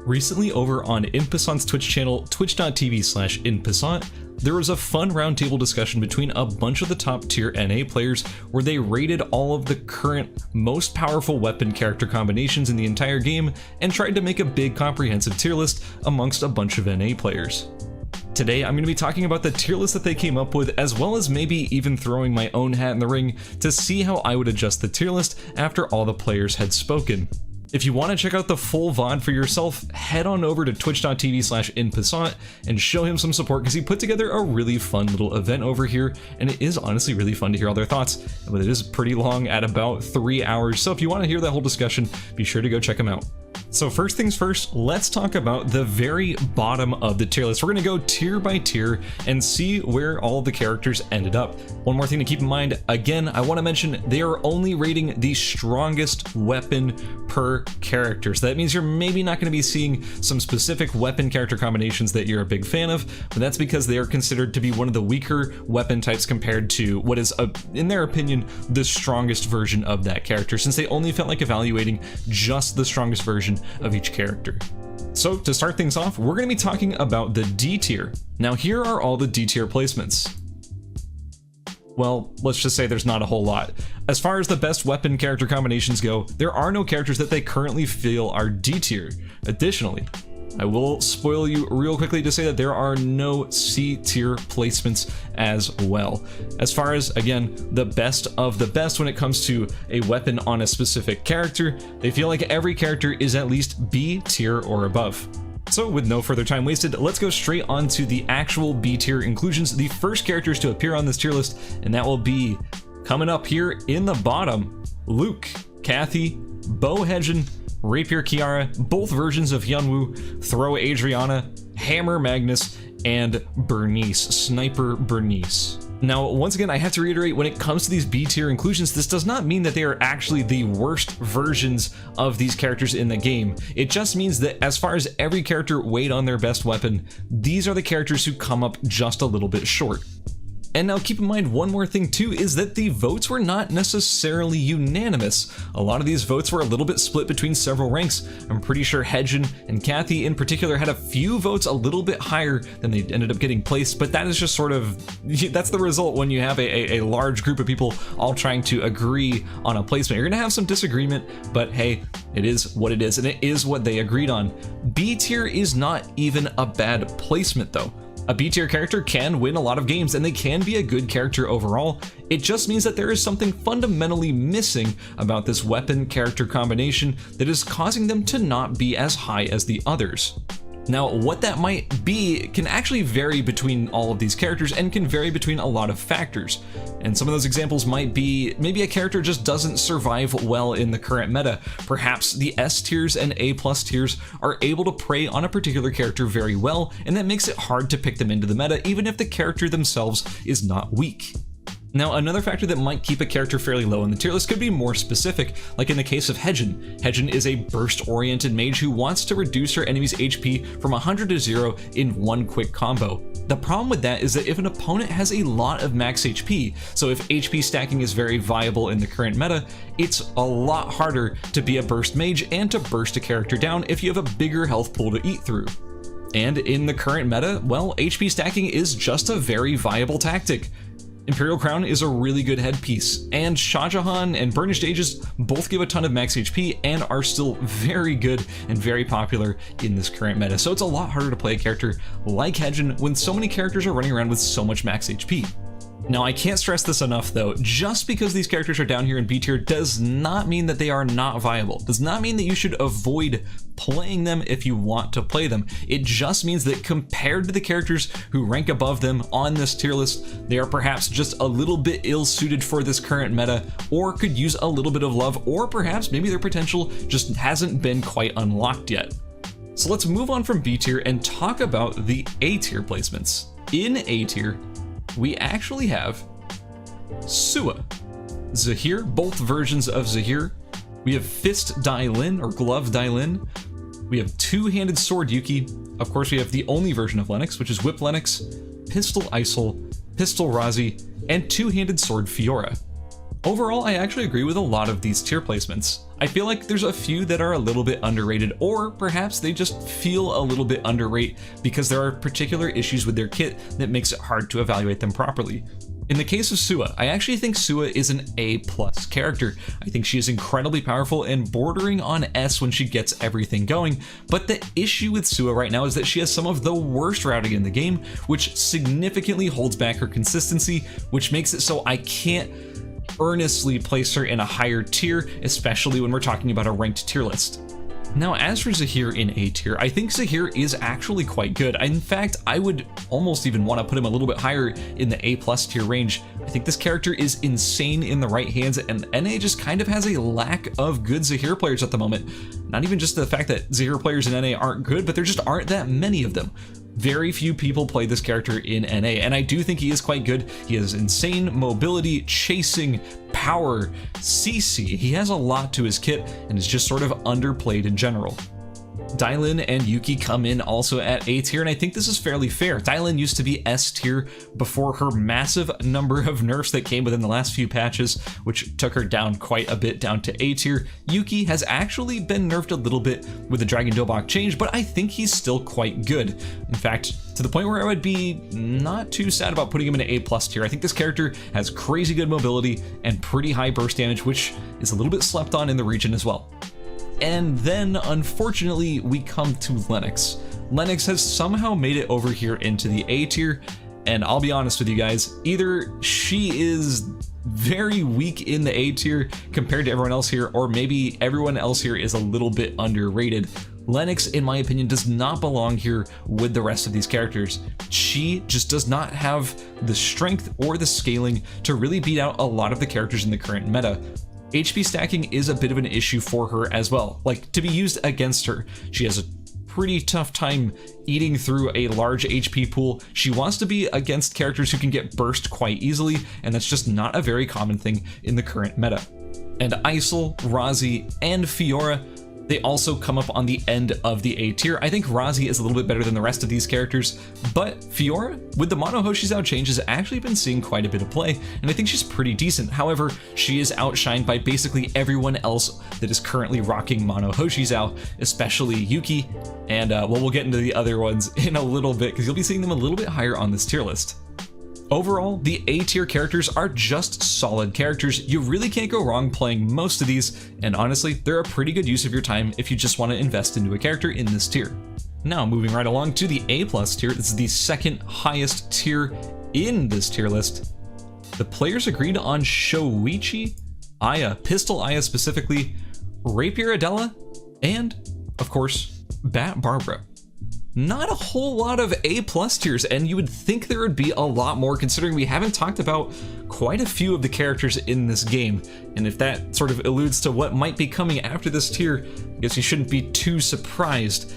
Recently over on Passant's Twitch channel, twitch.tv/Passant, there was a fun roundtable discussion between a bunch of the top tier NA players where they rated all of the current most powerful weapon character combinations in the entire game and tried to make a big comprehensive tier list amongst a bunch of NA players. Today I'm going to be talking about the tier list that they came up with, as well as maybe even throwing my own hat in the ring to see how I would adjust the tier list after all the players had spoken. If you want to check out the full VOD for yourself, head on over to twitch.tv/Passant and show him some support because he put together a really fun little event over here, and it is honestly really fun to hear all their thoughts, but it is pretty long at about 3 hours, so if you want to hear that whole discussion, be sure to go check him out. So first things first, let's talk about the very bottom of the tier list. We're going to go tier by tier and see where all the characters ended up. One more thing to keep in mind, again, I want to mention they are only rating the strongest weapon per character. So that means you're maybe not going to be seeing some specific weapon character combinations that you're a big fan of, but that's because they are considered to be one of the weaker weapon types compared to what is, in their opinion, the strongest version of that character, since they only felt like evaluating just the strongest version of each character. So to start things off, we're going to be talking about the D tier. Now here are all the D tier placements. Well, let's just say there's not a whole lot. As far as the best weapon character combinations go, there are no characters that they currently feel are D tier. Additionally, I will spoil you real quickly to say that there are no C tier placements as well. As far as, again, the best of the best when it comes to a weapon on a specific character, they feel like every character is at least B tier or above. So with no further time wasted, let's go straight on to the actual B tier inclusions, the first characters to appear on this tier list, and that will be, coming up here in the bottom, Luke, Kathy, Bo Hedgen, Rapier Kiara, both versions of Hyunwoo, Throw Adriana, Hammer Magnus, and Bernice, Sniper Bernice. Now, once again, I have to reiterate, when it comes to these B tier inclusions, this does not mean that they are actually the worst versions of these characters in the game. It just means that as far as every character weighed on their best weapon, these are the characters who come up just a little bit short. And now keep in mind one more thing too, is that the votes were not necessarily unanimous. A lot of these votes were a little bit split between several ranks. I'm pretty sure Hedgen and Kathy in particular had a few votes a little bit higher than they ended up getting placed, but that is just sort of, that's the result when you have a large group of people all trying to agree on a placement. You're gonna have some disagreement, but hey, it is what it is, and it is what they agreed on. B tier is not even a bad placement though. A B tier character can win a lot of games and they can be a good character overall. It just means that there is something fundamentally missing about this weapon character combination that is causing them to not be as high as the others. Now, what that might be can actually vary between all of these characters and can vary between a lot of factors. And some of those examples might be maybe a character just doesn't survive well in the current meta. Perhaps the S tiers and A+ tiers are able to prey on a particular character very well, and that makes it hard to pick them into the meta even if the character themselves is not weak. Now, another factor that might keep a character fairly low in the tier list could be more specific, like in the case of Hedgen. Hedgen is a burst-oriented mage who wants to reduce her enemy's HP from 100 to 0 in one quick combo. The problem with that is that if an opponent has a lot of max HP, so if HP stacking is very viable in the current meta, it's a lot harder to be a burst mage and to burst a character down if you have a bigger health pool to eat through. And in the current meta, well, HP stacking is just a very viable tactic. Imperial Crown is a really good headpiece, and Shah Jahan and Burnished Aegis both give a ton of max HP and are still very good and very popular in this current meta, so it's a lot harder to play a character like Hedgen when so many characters are running around with so much max HP. Now, I can't stress this enough though, just because these characters are down here in B tier does not mean that they are not viable. Does not mean that you should avoid playing them if you want to play them. It just means that compared to the characters who rank above them on this tier list, they are perhaps just a little bit ill-suited for this current meta, or could use a little bit of love, or perhaps maybe their potential just hasn't been quite unlocked yet. So let's move on from B tier and talk about the A tier placements. In A tier, we actually have Sua, Zahir, both versions of Zahir. We have Fist Dai Lin, or Glove Dai Lin. We have Two-Handed Sword Yuki. Of course, we have the only version of Lennox, which is Whip Lennox, Pistol Isol, Pistol Razi, and Two-Handed Sword Fiora. Overall, I actually agree with a lot of these tier placements. I feel like there's a few that are a little bit underrated, or perhaps they just feel a little bit underrated because there are particular issues with their kit that makes it hard to evaluate them properly. In the case of Sua, I actually think Sua is an A+ character. I think she is incredibly powerful and bordering on S when she gets everything going, but the issue with Sua right now is that she has some of the worst routing in the game, which significantly holds back her consistency, which makes it so I can't earnestly place her in a higher tier, especially when we're talking about a ranked tier list. Now, as for Zahir in A tier, I think Zahir is actually quite good. In fact, I would almost even want to put him a little bit higher in the A+ tier range. I think this character is insane in the right hands, and NA just kind of has a lack of good Zahir players at the moment. Not even just the fact that Zahir players in NA aren't good, but there just aren't that many of them. Very few people play this character in NA, and I do think he is quite good. He has insane mobility, chasing, power, CC. He has a lot to his kit and is just sort of underplayed in general. Dylan and Yuki come in also at A tier, and I think this is fairly fair. Dylan used to be S tier before her massive number of nerfs that came within the last few patches, which took her down quite a bit, down to A tier. Yuki has actually been nerfed a little bit with the Dragon Dobok change, but I think he's still quite good. In fact, to the point where I would be not too sad about putting him in an A+ tier. I think this character has crazy good mobility and pretty high burst damage, which is a little bit slept on in the region as well. And then, unfortunately, we come to Lennox. Lennox has somehow made it over here into the A tier, and I'll be honest with you guys, either she is very weak in the A tier compared to everyone else here, or maybe everyone else here is a little bit underrated. Lennox, in my opinion, does not belong here with the rest of these characters. She just does not have the strength or the scaling to really beat out a lot of the characters in the current meta. HP stacking is a bit of an issue for her as well, like to be used against her. She has a pretty tough time eating through a large HP pool. She wants to be against characters who can get burst quite easily, and that's just not a very common thing in the current meta. And Isol, Razi, and Fiora, they also come up on the end of the A tier. I think Razi is a little bit better than the rest of these characters, but Fiora, with the Mono Hoshi's out change, has actually been seeing quite a bit of play, and I think she's pretty decent. However, she is outshined by basically everyone else that is currently rocking Mono Hoshi's out, especially Yuki, and well, we'll get into the other ones in a little bit, because you'll be seeing them a little bit higher on this tier list. Overall, the A tier characters are just solid characters. You really can't go wrong playing most of these, and honestly, they're a pretty good use of your time if you just want to invest into a character in this tier. Now, moving right along to the A+ tier, this is the second highest tier in this tier list. The players agreed on Shoichi, Aya, Pistol Aya specifically, Rapier Adela, and, of course, Bat Barbara. Not a whole lot of A+ tiers, and you would think there would be a lot more considering we haven't talked about quite a few of the characters in this game. And if that sort of alludes to what might be coming after this tier, I guess you shouldn't be too surprised.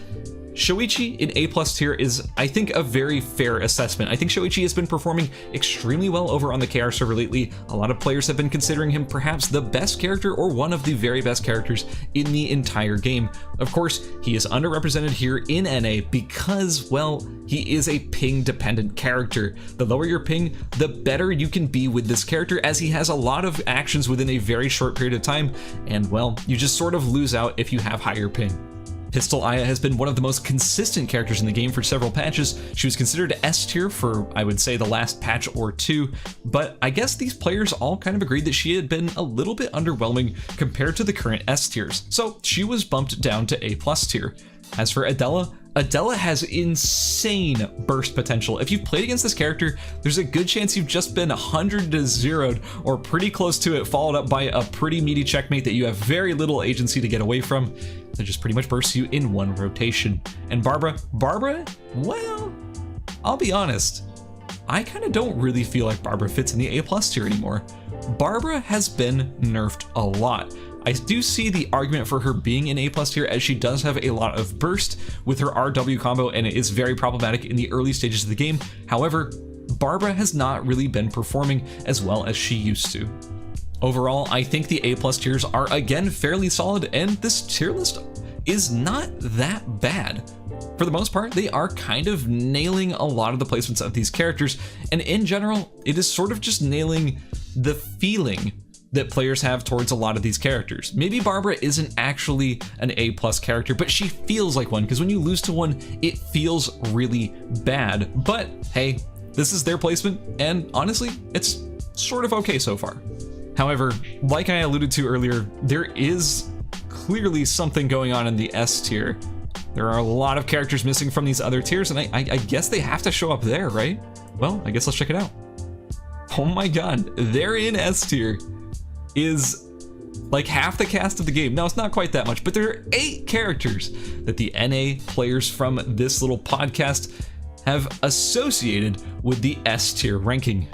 Shoichi in A+ tier is, I think, a very fair assessment. I think Shoichi has been performing extremely well over on the KR server lately. A lot of players have been considering him perhaps the best character or one of the very best characters in the entire game. Of course, he is underrepresented here in NA because, well, he is a ping-dependent character. The lower your ping, the better you can be with this character, as he has a lot of actions within a very short period of time, and, well, you just sort of lose out if you have higher ping. Pistol Aya has been one of the most consistent characters in the game for several patches. She was considered S tier for, I would say, the last patch or two, but I guess these players all kind of agreed that she had been a little bit underwhelming compared to the current S tiers, so she was bumped down to A+ tier. As for Adela, Adela has insane burst potential. If you've played against this character, there's a good chance you've just been 100-0'd or pretty close to it, followed up by a pretty meaty checkmate that you have very little agency to get away from. That just pretty much bursts you in one rotation. And Barbara, well, I'll be honest, I kind of don't really feel like Barbara fits in the A+ tier anymore. Barbara has been nerfed a lot. I do see the argument for her being in A+ tier, as she does have a lot of burst with her RW combo, and it is very problematic in the early stages of the game. However, Barbara has not really been performing as well as she used to. Overall, I think the A+ tiers are again fairly solid, and this tier list is not that bad. For the most part, they are kind of nailing a lot of the placements of these characters, and in general, it is sort of just nailing the feeling that players have towards a lot of these characters. Maybe Barbara isn't actually an A+ character, but she feels like one, because when you lose to one, it feels really bad. But hey, this is their placement, and honestly, it's sort of okay so far. However, like I alluded to earlier, there is clearly something going on in the S tier. There are a lot of characters missing from these other tiers, and I guess they have to show up there, right? Well, I guess let's check it out. Oh my god, they're in S tier. Is like half the cast of the game. Now, it's not quite that much, but there are 8 characters that the NA players from this little podcast have associated with the S tier ranking.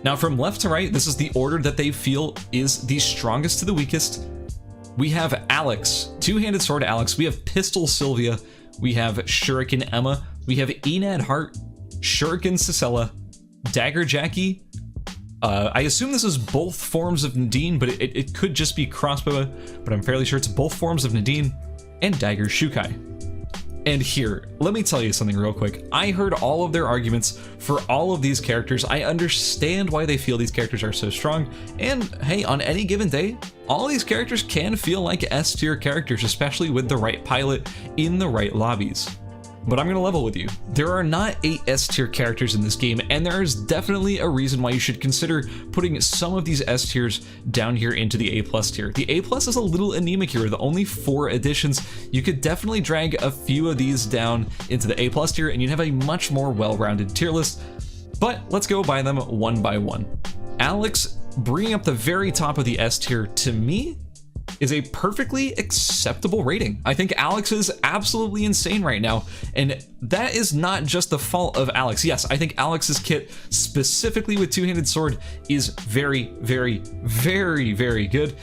Now, from left to right, this is the order that they feel is the strongest to the weakest. We have Alex, two-handed sword Alex. We have Pistol Sylvia. We have Shuriken Emma. We have Enad Hart, Shuriken Cicella, Dagger Jackie. I assume this is both forms of Nadine, but it could just be Crossbow, but I'm fairly sure it's both forms of Nadine, and Dagger Shukai. And here, let me tell you something real quick. I heard all of their arguments for all of these characters. I understand why they feel these characters are so strong, and hey, on any given day, all these characters can feel like S tier characters, especially with the right pilot in the right lobbies. But I'm gonna level with you. There are not 8 S tier characters in this game, and there is definitely a reason why you should consider putting some of these S tiers down here into the A+ tier. The A+ is a little anemic here, with only 4 additions. You could definitely drag a few of these down into the A+ tier, and you'd have a much more well-rounded tier list. But let's go by them one by one. Alex, bringing up the very top of the S tier, to me, is a perfectly acceptable rating. I think Alex is absolutely insane right now, and that is not just the fault of Alex. Yes, I think Alex's kit, specifically with two-handed sword, is very, very, very, very good.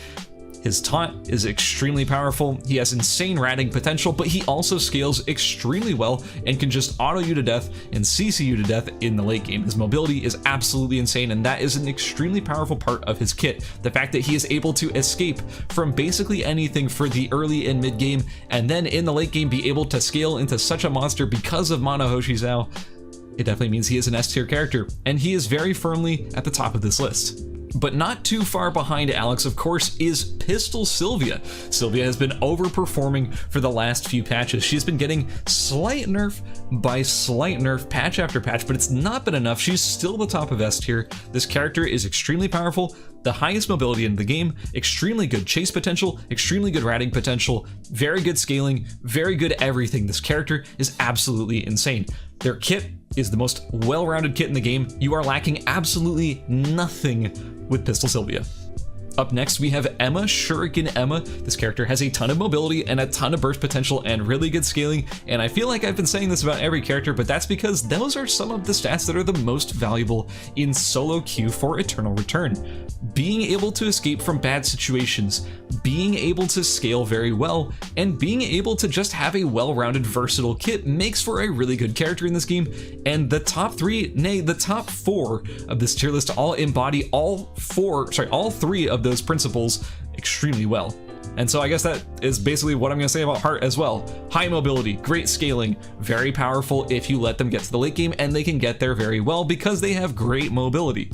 His taunt is extremely powerful. He has insane ratting potential, but he also scales extremely well and can just auto you to death and CC you to death in the late game. His mobility is absolutely insane, and that is an extremely powerful part of his kit. The fact that he is able to escape from basically anything for the early and mid game, and then in the late game be able to scale into such a monster because of Mana Hoshizou, it definitely means he is an S tier character, and he is very firmly at the top of this list. But not too far behind Alex, of course, is Pistol Sylvia. Sylvia has been overperforming for the last few patches. She's been getting slight nerf by slight nerf, patch after patch, but it's not been enough. She's still the top of S tier. This character is extremely powerful, the highest mobility in the game, extremely good chase potential, extremely good ratting potential, very good scaling, very good everything. This character is absolutely insane. Their kit is the most well-rounded kit in the game. You are lacking absolutely nothing with Pistol Sylvia. Up next, we have Emma, Shuriken Emma. This character has a ton of mobility and a ton of burst potential and really good scaling, and I feel like I've been saying this about every character, but that's because those are some of the stats that are the most valuable in solo queue for Eternal Return. Being able to escape from bad situations, being able to scale very well, and being able to just have a well-rounded, versatile kit makes for a really good character in this game, and the top 3, nay, the top 4 of this tier list all embody all 3 of those principles extremely well. And so I guess that is basically what I'm going to say about Hart as well. High mobility, great scaling, very powerful if you let them get to the late game, and they can get there very well because they have great mobility.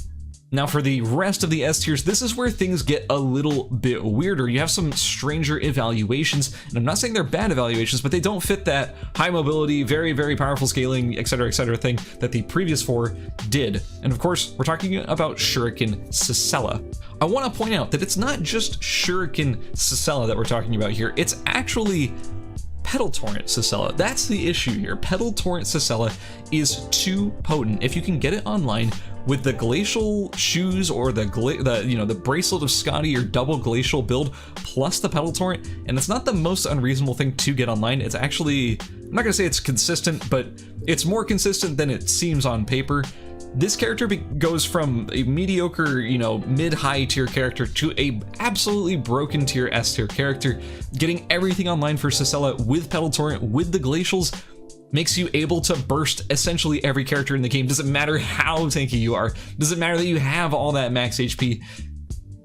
Now for the rest of the S tiers, this is where things get a little bit weirder. You have some stranger evaluations, and I'm not saying they're bad evaluations, but they don't fit that high mobility, very, very powerful scaling, etc., thing that the previous 4 did. And of course, we're talking about Shuriken Cicella. I want to point out that it's not just Shuriken Cicella that we're talking about here, it's actually Pedal Torrent Cicella. That's the issue here. Pedal Torrent Cicella is too potent. If you can get it online with the glacial shoes or the bracelet of Scotty or double glacial build plus the Pedal Torrent, and it's not the most unreasonable thing to get online. It's actually, I'm not gonna say it's consistent, but it's more consistent than it seems on paper. This character goes from a mediocre, mid-high tier character to a absolutely broken tier S tier character. Getting everything online for Cicella with Pedal Torrent, with the glacials, makes you able to burst essentially every character in the game. Doesn't matter how tanky you are. Doesn't matter that you have all that max HP.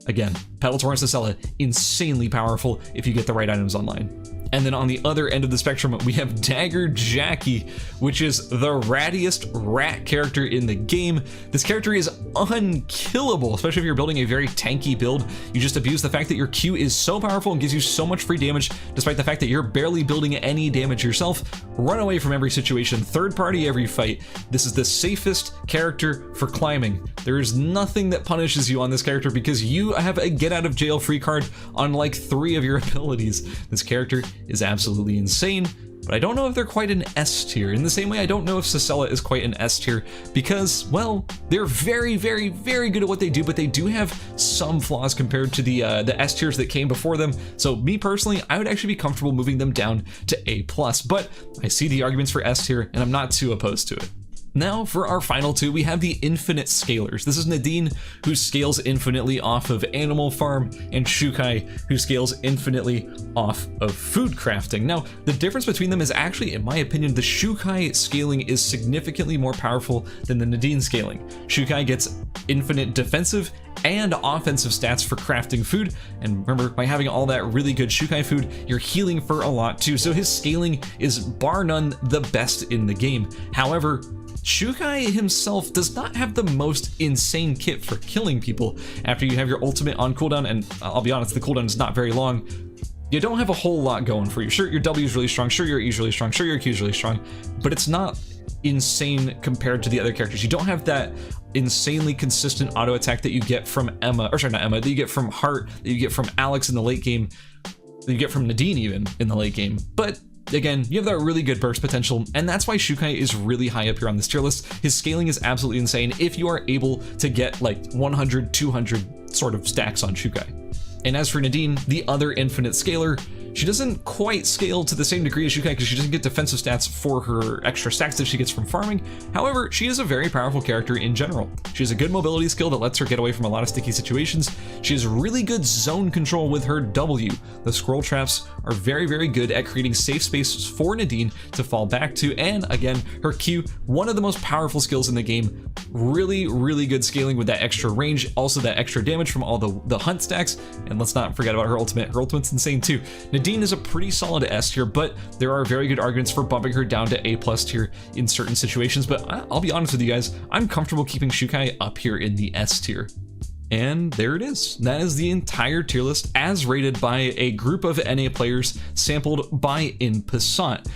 Again, Petal Torrent Sisela, insanely powerful if you get the right items online. And then on the other end of the spectrum, we have Dagger Jackie, which is the rattiest rat character in the game. This character is unkillable, especially if you're building a very tanky build. You just abuse the fact that your Q is so powerful and gives you so much free damage, despite the fact that you're barely building any damage yourself. Run away from every situation, third party every fight. This is the safest character for climbing. There is nothing that punishes you on this character because you have a get out of jail free card on like 3 of your abilities. This character is absolutely insane, but I don't know if they're quite an S tier. In the same way, I don't know if Sisela is quite an S tier because, well, they're very, very, very good at what they do, but they do have some flaws compared to the S tiers that came before them. So me personally, I would actually be comfortable moving them down to A+, but I see the arguments for S tier and I'm not too opposed to it. Now for our final two, we have the Infinite Scalers. This is Nadine, who scales infinitely off of Animal Farm, and Shukai, who scales infinitely off of food crafting. Now, the difference between them is actually, in my opinion, the Shukai scaling is significantly more powerful than the Nadine scaling. Shukai gets infinite defensive and offensive stats for crafting food, and remember, by having all that really good Shukai food, you're healing for a lot too, so his scaling is bar none the best in the game. However, Shukai himself does not have the most insane kit for killing people. After you have your ultimate on cooldown, and I'll be honest, the cooldown is not very long, you don't have a whole lot going for you. Sure, your W is really strong, sure your E is really strong, sure your Q is really strong, but it's not insane compared to the other characters. You don't have that insanely consistent auto attack that you get from Emma, or sorry, not Emma, that you get from Hart, that you get from Alex in the late game, that you get from Nadine even in the late game. But again, you have that really good burst potential, and that's why Shukai is really high up here on this tier list. His scaling is absolutely insane if you are able to get like 100, 200 sort of stacks on Shukai. And as for Nadine, the other infinite scaler, she doesn't quite scale to the same degree as Shukai because she doesn't get defensive stats for her extra stacks that she gets from farming. However, she is a very powerful character in general. She has a good mobility skill that lets her get away from a lot of sticky situations. She has really good zone control with her W. The scroll traps are very, very good at creating safe spaces for Nadine to fall back to. And again, her Q, one of the most powerful skills in the game. Really, really good scaling with that extra range, also that extra damage from all the hunt stacks. And let's not forget about her ultimate. Her ultimate's insane too. Nadine is a pretty solid S tier, but there are very good arguments for bumping her down to A+ tier in certain situations. But I'll be honest with you guys, I'm comfortable keeping Shukai up here in the S tier. And there it is. That is the entire tier list as rated by a group of NA players sampled by Passant.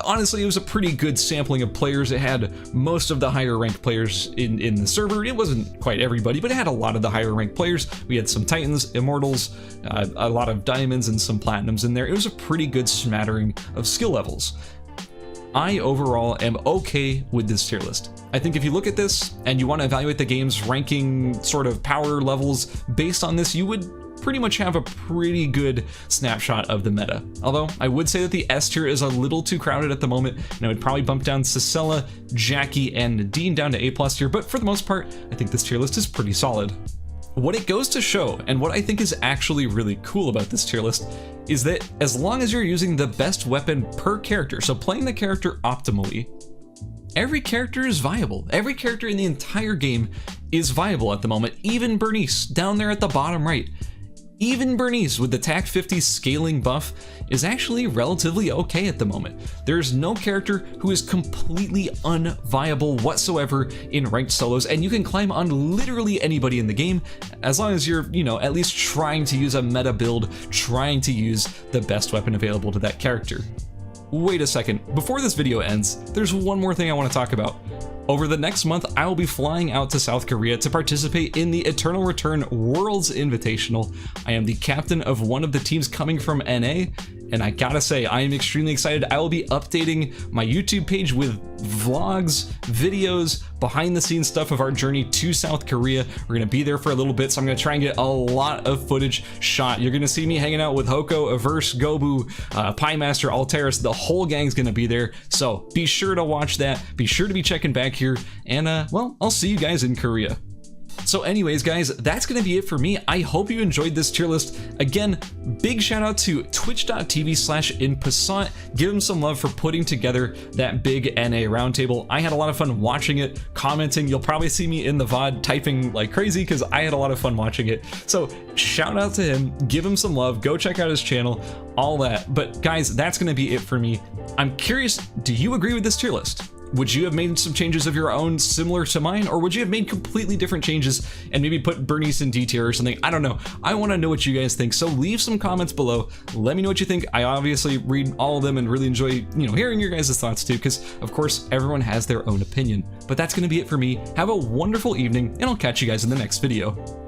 Honestly, it was a pretty good sampling of players. It had most of the higher ranked players in the server. It wasn't quite everybody, but it had a lot of the higher ranked players. We had some Titans, Immortals, a lot of Diamonds, and some Platinums in there. It was a pretty good smattering of skill levels. I overall am okay with this tier list. I think if you look at this and you want to evaluate the game's ranking sort of power levels based on this, you would pretty much have a pretty good snapshot of the meta. Although I would say that the S tier is a little too crowded at the moment, and I would probably bump down Sisela, Jackie, and Nadine down to A+ tier, but for the most part, I think this tier list is pretty solid. What it goes to show, and what I think is actually really cool about this tier list, is that as long as you're using the best weapon per character, so playing the character optimally, every character is viable. Every character in the entire game is viable at the moment. Even Bernice, down there at the bottom right. Even Bernice with the TAC 50 scaling buff is actually relatively okay at the moment. There's no character who is completely unviable whatsoever in ranked solos, and you can climb on literally anybody in the game as long as you're, at least trying to use a meta build, trying to use the best weapon available to that character. Wait a second, before this video ends, there's one more thing I want to talk about. Over the next month, I will be flying out to South Korea to participate in the Eternal Return Worlds Invitational. I am the captain of one of the teams coming from NA, and I gotta say, I am extremely excited. I will be updating my YouTube page with vlogs, videos, behind the scenes stuff of our journey to South Korea. We're gonna be there for a little bit, so I'm gonna try and get a lot of footage shot. You're gonna see me hanging out with Hoko, Averse, Gobu, Piemaster, Alteris. The whole gang's gonna be there, so be sure to watch that. Be sure to be checking back here, and well, I'll see you guys in Korea. So anyways, guys, that's going to be it for me. I hope you enjoyed this tier list. Again, big shout out to twitch.tv/inpassant. Give him some love for putting together that big NA roundtable. I had a lot of fun watching it, commenting. You'll probably see me in the VOD typing like crazy because I had a lot of fun watching it. So shout out to him, give him some love, go check out his channel, all that. But guys, that's going to be it for me. I'm curious, do you agree with this tier list? Would you have made some changes of your own similar to mine, or would you have made completely different changes and maybe put Bernice in D tier or something? I don't know. I want to know what you guys think, so leave some comments below. Let me know what you think. I obviously read all of them and really enjoy, hearing your guys' thoughts too, because of course everyone has their own opinion. But that's going to be it for me. Have a wonderful evening, and I'll catch you guys in the next video.